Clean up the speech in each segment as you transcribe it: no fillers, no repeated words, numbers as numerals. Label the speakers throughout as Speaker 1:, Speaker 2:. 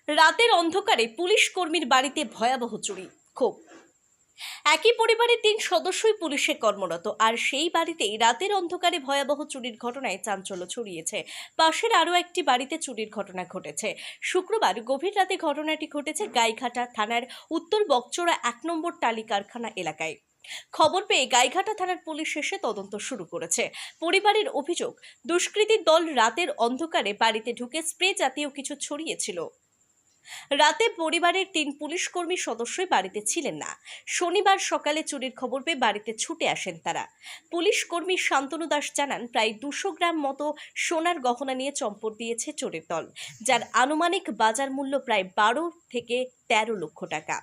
Speaker 1: রাতের অন্ধকারে পুলিশ কর্মীর বাড়িতে ভয়াবহ চুরি। ক্ষোভ। একই পরিবারের 3 সদস্যই পুলিশে কর্মরত, আর সেই বাড়িতেই রাতের অন্ধকারে ভয়াবহ চুরির ঘটনায় চাঞ্চল্য ছড়িয়েছে। পাশের আরও একটি বাড়িতে চুরির ঘটনা ঘটেছে। শুক্রবার গভীর রাতে ঘটনাটি ঘটেছে গাইঘাটা থানার উত্তর বকচড়া 1 নম্বর টালি কারখানা এলাকায়। খবর পেয়ে গাইঘাটা থানার পুলিশ এসে তদন্ত শুরু করেছে। পরিবারের অভিযোগ, দুষ্কৃতীর দল রাতের অন্ধকারে বাড়িতে ঢুকে স্প্রে জাতীয় কিছু ছড়িয়েছিল। রাতে পরিবারের 3 পুলিশ কর্মী সদস্যই বাড়িতে ছিলেন না। শনিবার সকালে চুরির খবর পেয়ে বাড়িতে ছুটে আসেন তারা। পুলিশ কর্মী শান্তনু দাস জানান, প্রায় 200 গ্রাম মতো সোনার গহনা নিয়ে চম্পট দিয়েছে চোরের দল, যার আনুমানিক বাজার মূল্য প্রায় 12 থেকে 13 লক্ষ টাকা।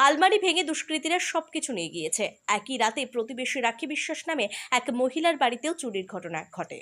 Speaker 1: আলমারি ভেঙে দুষ্কৃতীরা সবকিছু নিয়ে গিয়েছে। একই রাতে প্রতিবেশী রাখি বিশ্বাস নামে এক মহিলার বাড়িতেও চুরির ঘটনা ঘটে।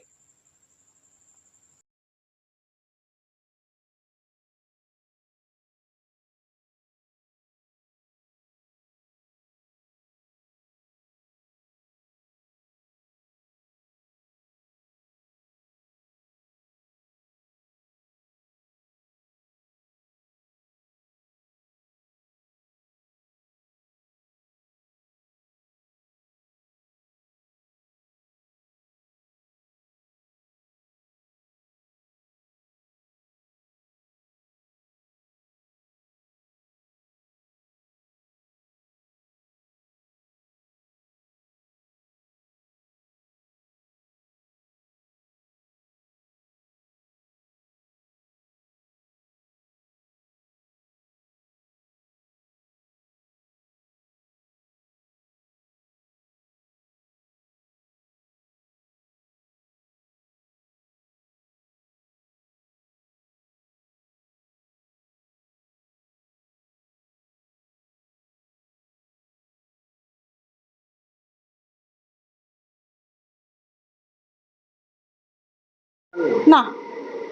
Speaker 2: না,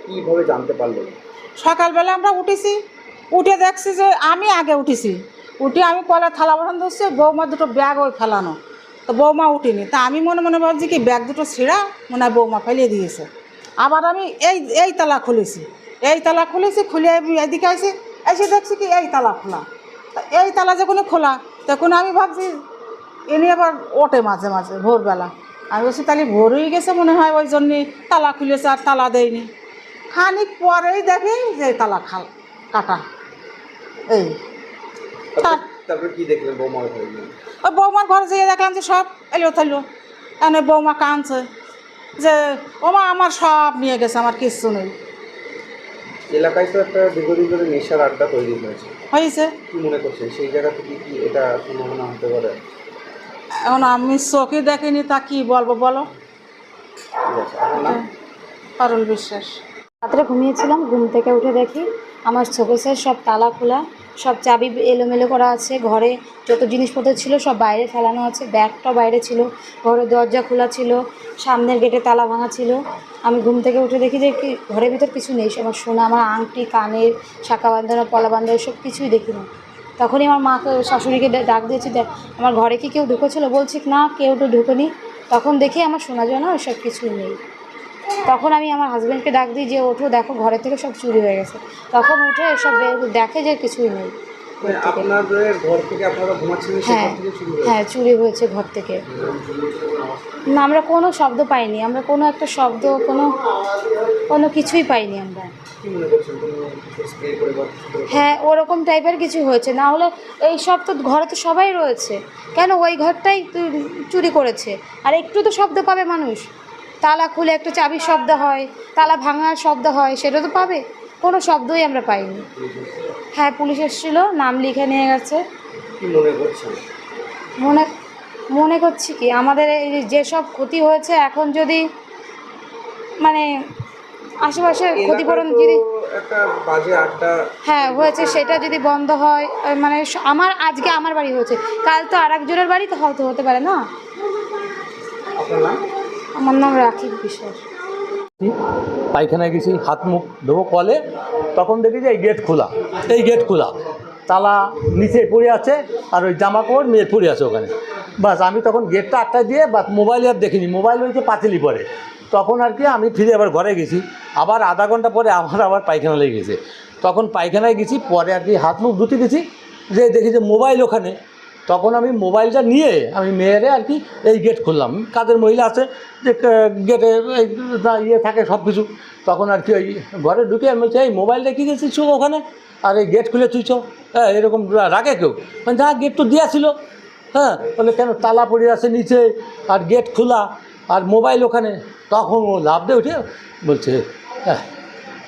Speaker 3: কিভাবে জানতে পারলেন?
Speaker 2: সকালবেলা আমরা উঠেছি, উঠে দেখছি যে আমি আগে উঠেছি। উঠে আমি কলা থালা বাসন ধরছি, বৌমা দুটো ব্যাগ ওই ফেলানো, তো বৌমা উঠিনি। তা আমি মনে মনে ভাবছি কি ব্যাগ দুটো ছিঁড়া মনে হয় বৌমা ফেলিয়ে দিয়েছে। আবার আমি এই তালা খুলেছি, খুলে আমি এদিকে এসে দেখছি কি এই তালা খোলা। তা এই তালা যখন খোলা তখন আমি ভাবছি এনে আবার ওঠে মাঝে মাঝে ভোরবেলা। আমি বলছি তাহলে ভোর হয়ে গেছে মনে হয়, ওই জন্যে তালা খুলেছে আর তালা দেয়নি। খানিক পরেই দেখি যে তালা কাটা। এই
Speaker 3: তারপরে কি দেখলেন বৌমার ঘরে গিয়ে?
Speaker 2: ওই বৌমার ঘরে যেয়ে দেখলাম যে সব এলো থাইলো। এনে বৌমা কাঁদছে যে ওমা আমার সব নিয়ে গেছে, আমার কিচ্ছু নেই।
Speaker 3: এলাকায় তো একটা দীর্ঘদিন ধরে নেশার আড্ডা তৈরি
Speaker 2: হয়েছে।
Speaker 3: কি মনে করছেন সেই জায়গা থেকে কি এটা সম্ভাবনা হতে পারে?
Speaker 2: এখন আমি চোখে দেখিনি, তা কি বলবো বলো।
Speaker 3: ঠিক আছে, আপনার নাম?
Speaker 2: পারুল বিশ্বাস।
Speaker 4: রাত্রে ঘুমিয়েছিলাম, ঘুম থেকে উঠে দেখি আমার শোকেসের সব তালা খোলা, সব চাবি এলোমেলো করা আছে, ঘরে যত জিনিসপত্র ছিল সব বাইরে ফেলানো আছে, ব্যাগটা বাইরে ছিল, ঘরের দরজা খোলা ছিল, সামনের গেটে তালা ভাঙা ছিল। আমি ঘুম থেকে উঠে দেখি যে কি ঘরের ভিতর কিছু নেই, আমার সোনা, আমার আংটি, কানের শাঁখা বাঁধানো, পলা বাঁধানো সব কিছুই দেখি না। তখনই আমার মাকে, শাশুড়িকে ডাক দিয়েছি, দেখ আমার ঘরে কি কেউ ঢুকেছিল? বলছি না, কেউ তো ঢুকেনি। তখন দেখি আমার সোনা জানা সব কিছুই নেই। তখন আমি আমার হাজব্যান্ডকে ডাক দিই যে ওঠো, দেখো ঘরের থেকে সব চুরি হয়ে গেছে। তখন উঠে এসব দেখে যে কিছুই নেই।
Speaker 3: আপনাদের ঘর থেকে আপনারা ঘুমাচ্ছিলেন,
Speaker 4: হ্যাঁ হ্যাঁ, চুরি হয়েছে ঘর থেকে। না, আমরা কোনো শব্দ পাইনি, আমরা কোনো একটা শব্দ, কোনো কিছুই পাইনি আমরা।
Speaker 3: কি মনে করছেন? স্প্রে করে বা
Speaker 4: হ্যাঁ, ওরকম টাইপের কিছু হয়েছে, না হলে এই সব তো ঘরে তো সবাই রয়েছে, কেন ওই ঘরটাই চুরি করেছে? আর একটু তো শব্দ পাবে মানুষ, তালা খুলে একটা চাবির শব্দ হয়, তালা ভাঙার শব্দ হয়, সেটা তো পাবে। কোনো শব্দই আমরা পাইনি। হ্যাঁ, পুলিশ এসেছিলো, নাম লিখে নিয়ে গেছে।
Speaker 3: কি মনে করছেন?
Speaker 4: মনে করছি কি আমাদের এই যেসব ক্ষতি হয়েছে, এখন যদি মানে আশেপাশে ক্ষতিপূরণ যদি
Speaker 3: একটা বাজে আড্ডা
Speaker 4: হ্যাঁ হয়েছে সেটা যদি বন্ধ হয়, মানে আজকে আমার বাড়ি হয়েছে, কাল তো আর একজনের বাড়ি তো হয়তো হতে পারে না।
Speaker 3: আপনার নাম?
Speaker 4: আমার নাম রাখি বিশ্বাস।
Speaker 5: পায়খানায় গেছি, হাত মুখ ধোবো কলে, তখন দেখি যে এই গেট খোলা, তালা নিচে পড়ে আছে, আর ওই জামা কাপড় মেয়ের পড়ে আছে ওখানে। বাস আমি তখন গেটটা আটটা দিয়ে বাস মোবাইল আর দেখিনি, মোবাইল হয়েছে পাতিলি পরে। তখন আর কি আমি ফিরে আবার ঘরে গেছি, আবার আধা ঘন্টা পরে আমার আবার পায়খানা লেগে গেছে। তখন পায়খানায় গেছি, পরে আর কি হাত মুখ ধুতে গেছি, যে দেখি যে মোবাইল ওখানে। তখন আমি মোবাইলটা নিয়ে আমি মেয়েরে আর কি এই গেট খুললাম, কাদের মহিলা আছে যে গেটে ইয়ে থাকে সব কিছু। তখন আর কি ওই ঘরে ঢুকে আমি বলছি, এই মোবাইলটা কি গেছিস ওখানে, আর এই গেট খুলে তুইছ, হ্যাঁ এরকম রাখে কেউ? মানে যা গেট তো দেওয়া ছিল, হ্যাঁ বলে কেন তালা পড়ে আছে নিচে আর গেট খোলা আর মোবাইল ওখানে। তখন ও লাফ দিয়ে উঠে বলছে, হ্যাঁ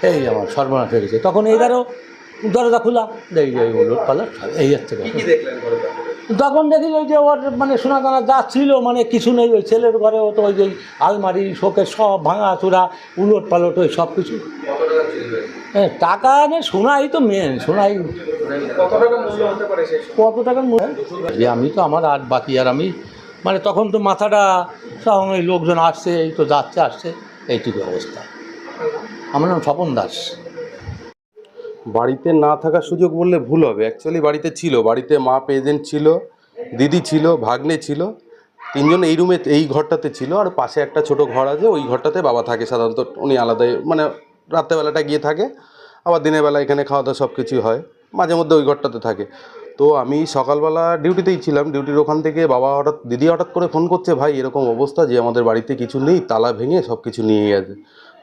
Speaker 5: এই আমার সর্বনাশ হয়ে গেছে। তখন এইবারও দরজা খোলা, দেখি এই উলট পালট এই হচ্ছে।
Speaker 3: কি দেখলেন ঘরে?
Speaker 5: তখন দেখি ওই যে ওর মানে সোনা দানা যা ছিল মানে কিছু নেই, ওই ছেলের ঘরে ও তো ওই যে আলমারি শোকের সব ভাঙা চূড়া উলট পালট ওই সব কিছু।
Speaker 3: কত টাকা চুরি হয়েছে?
Speaker 5: হ্যাঁ টাকা নেই, সোনাই তো মেন, সোনাই।
Speaker 3: কত টাকা মূল্য হতে পারে সেই সময়?
Speaker 5: কত টাকার মনে যে আমি তো আমার আর বাকি, আর আমি মানে তখন তো মাথাটা সব ওই লোকজন আসছে, এই তো যাচ্ছে আসছে, এইটুকু অবস্থা। আমার নাম স্বপন দাস।
Speaker 6: বাড়িতে না থাকার সুযোগ বললে ভুল হবে, অ্যাকচুয়ালি বাড়িতে ছিল, বাড়িতে মা প্রেজেন্ট ছিল, দিদি ছিল, ভাগ্নে ছিল, তিনজন এই রুমে এই ঘরটাতে ছিল। আর পাশে একটা ছোট ঘর আছে, ওই ঘরটাতে বাবা থাকে সাধারণত, উনি আলাদাই মানে রাত্রেবেলাটা গিয়ে থাকে, আবার দিনের বেলা এখানে খাওয়া দাওয়া সব কিছুই হয়, মাঝে মধ্যে ওই ঘরটাতে থাকে। তো আমি সকালবেলা ডিউটিতেই ছিলাম, ডিউটির ওখান থেকে দিদি হঠাৎ করে ফোন করছে, ভাই এরকম অবস্থা যে আমাদের বাড়িতে কিছু নেই, তালা ভেঙে সব কিছু নিয়ে গেছে।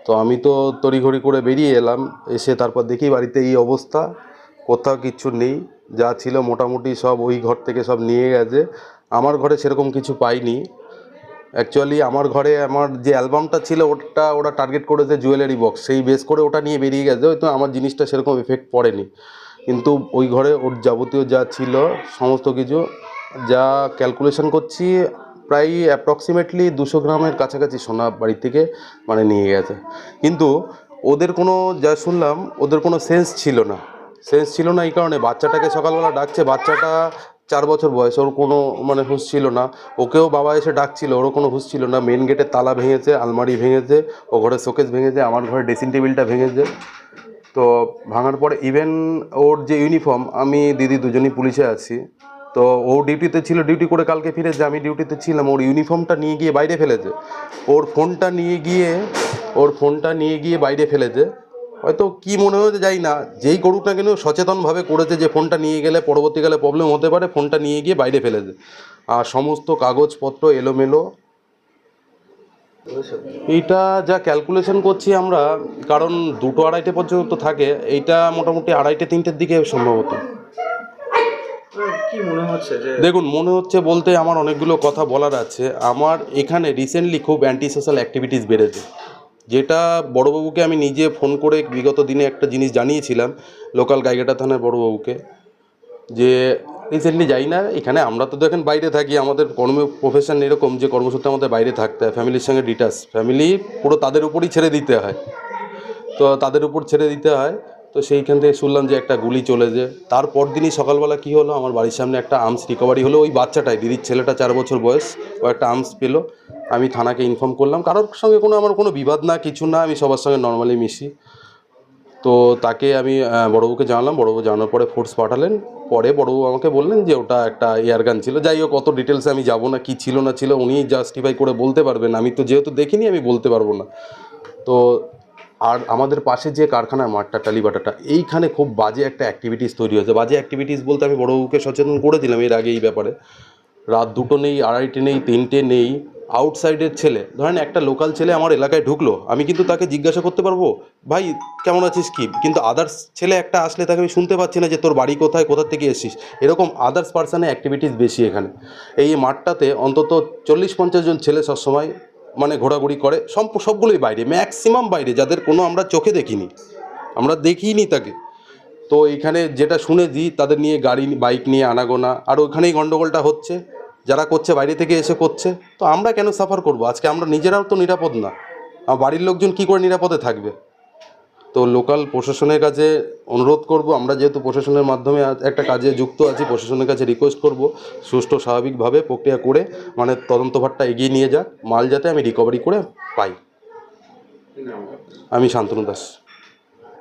Speaker 6: তো আমি তো তড়িঘড়ি করে বেরিয়ে এলাম, এসে তারপর দেখি বাড়িতে এই অবস্থা, কোথাও কিচ্ছু নেই, যা ছিল মোটামুটি সব ওই ঘর থেকে সব নিয়ে গেছে। আমার ঘরে সেরকম কিছু পাইনি। অ্যাকচুয়ালি আমার ঘরে আমার যে অ্যালবামটা ছিল ওরা টার্গেট করেছে জুয়েলারি বক্স, সেই বেস করে ওটা নিয়ে বেরিয়ে গেছে, হয়তো আমার জিনিসটা সেরকম এফেক্ট পড়েনি। কিন্তু ওই ঘরে ওর যাবতীয় যা ছিল সমস্ত কিছু, যা ক্যালকুলেশন করছি প্রায় অ্যাপ্রক্সিমেটলি 200 গ্রামের কাছাকাছি সোনা বাড়ি থেকে মানে নিয়ে গেছে। কিন্তু ওদের কোনো, যা শুনলাম ওদের কোনো সেন্স ছিল না এই কারণে বাচ্চাটাকে সকালবেলা ডাকছে, বাচ্চাটা 4 বছর বয়স, ওর কোনো মানে হুঁশ ছিল না, ওকেও বাবা এসে ডাকছিল, ওরও কোনো হুঁশ ছিল না। মেন গেটের তালা ভেঙেছে, আলমারি ভেঙেছে, ও ঘরে শোকেস ভেঙেছে, আমার ঘরে ড্রেসিং টেবিলটা ভেঙেছে। তো ভাঙার পরে ইভেন ওর যে ইউনিফর্ম, আমি দিদি দুজনই পুলিশে আছি, তো ও ডিউটিতে ছিল, ডিউটি করে কালকে ফিরেছে, আমি ডিউটিতে ছিলাম, ওর ইউনিফর্মটা নিয়ে গিয়ে বাইরে ফেলেছে, ওর ফোনটা নিয়ে গিয়ে বাইরে ফেলেছে। হয়তো কি মনে হয়েছে যাই না, যেই করুক না কেন সচেতনভাবে করেছে যে ফোনটা নিয়ে গেলে পরবর্তীকালে প্রবলেম হতে পারে, ফোনটা নিয়ে গিয়ে বাইরে ফেলেছে। আর সমস্ত কাগজপত্র এলোমেলো। এইটা যা ক্যালকুলেশন করছি আমরা, কারণ 2-2:30 পর্যন্ত থাকে, এইটা মোটামুটি 2:30-3টের দিকে সম্ভবত।
Speaker 3: কি মনে হচ্ছে যে?
Speaker 6: দেখুন, মনে হচ্ছে বলতে আমার অনেকগুলো কথা বলার আছে। আমার এখানে রিসেন্টলি খুব অ্যান্টি সোশ্যাল অ্যাক্টিভিটিস বেড়েছে, যেটা বড়োবাবুকে আমি নিজে ফোন করে বিগত দিনে একটা জিনিস জানিয়েছিলাম লোকাল গাইঘাটা থানার বড়োবাবুকে, যে রিসেন্টলি যাই না এখানে, আমরা তো দেখেন বাইরে থাকি, আমাদের প্রফেশন এরকম যে কর্মসূত্রে আমাদের বাইরে থাকতে হয়, ফ্যামিলির সঙ্গে ডিটাচ, ফ্যামিলি পুরো তাদের উপরই ছেড়ে দিতে হয়, তো সেইখান থেকে শুনলাম যে একটা গুলি চলেছে। তারপর দিনই সকালবেলা কী হলো, আমার বাড়ির সামনে একটা আর্মস রিকভারি হলো, ওই বাচ্চাটাই, দিদির ছেলেটা 4 বছর বয়স, ও একটা আর্মস পেলো। আমি থানাকে ইনফর্ম করলাম, কারোর সঙ্গে আমার কোনো বিবাদ না, কিছু না, আমি সবার সঙ্গে নর্মালি মিশি। তো তাকে আমি বড়োবাবুকে জানালাম, বড়োবাবু জানানোর পরে ফোর্স পাঠালেন। পরে বড়োবাবু আমাকে বললেন যে ওটা একটা এয়ারগান ছিল। যাই হোক, অত ডিটেলসে আমি যাব না, কি ছিল না ছিল উনি জাস্টিফাই করে বলতে পারবেন, আমি তো যেহেতু দেখিনি আমি বলতে পারবো না। তো আর আমাদের পাশে যে কারখানার মাঠটা টালিবাটাটা, এইখানে খুব বাজে একটা অ্যাক্টিভিটিস তৈরি হয়েছে। বাজে অ্যাক্টিভিটিস বলতে আমি বড়োবাবুকে সচেতন করে দিলাম এর আগে এই ব্যাপারে। রাত 2টো নেই, 2:30 নেই, 3টে নেই, আউটসাইডের ছেলে, ধরেন একটা লোকাল ছেলে আমার এলাকায় ঢুকলো, আমি কিন্তু তাকে জিজ্ঞাসা করতে পারবো, ভাই কেমন আছিস কি, কিন্তু আদার্স ছেলে একটা আসলে তাকে আমি শুনতে পাচ্ছি না যে তোর বাড়ি কোথায়, কোথা থেকে এসেছিস। এরকম আদার্স পার্সনের অ্যাক্টিভিটিস বেশি এখানে। এই মাঠটাতে অন্তত 40-50 জন ছেলে সবসময় মানে ঘোরাঘুরি করে, সবগুলোই বাইরে, ম্যাক্সিমাম বাইরে, যাদের কোনো আমরা চোখে দেখিনি, আমরা দেখিনি তাকে। তো এইখানে যেটা শুনেছি, তাদের নিয়ে গাড়ি বাইক নিয়ে আনাগোনা, আর ওখানেই গণ্ডগোলটা হচ্ছে, যারা করছে বাইরে থেকে এসে করছে। তো আমরা কেন সাফার করব? আজকে আমরা নিজেরাও তো নিরাপদ না, আমার বাড়ির লোকজন কী করে নিরাপদে থাকবে? তো লোকাল প্রশাসনের কাছে অনুরোধ করব, আমরা যেহেতু প্রশাসনের মাধ্যমে একটা কাজে যুক্ত আছি, প্রশাসনের কাছে রিকোয়েস্ট করব সুষ্ঠু স্বাভাবিকভাবে প্রক্রিয়া করে মানে তদন্তভারটা এগিয়ে নিয়ে যাক, মাল যাতে আমি রিকভারি করে পাই। আমি শান্তনু দাস।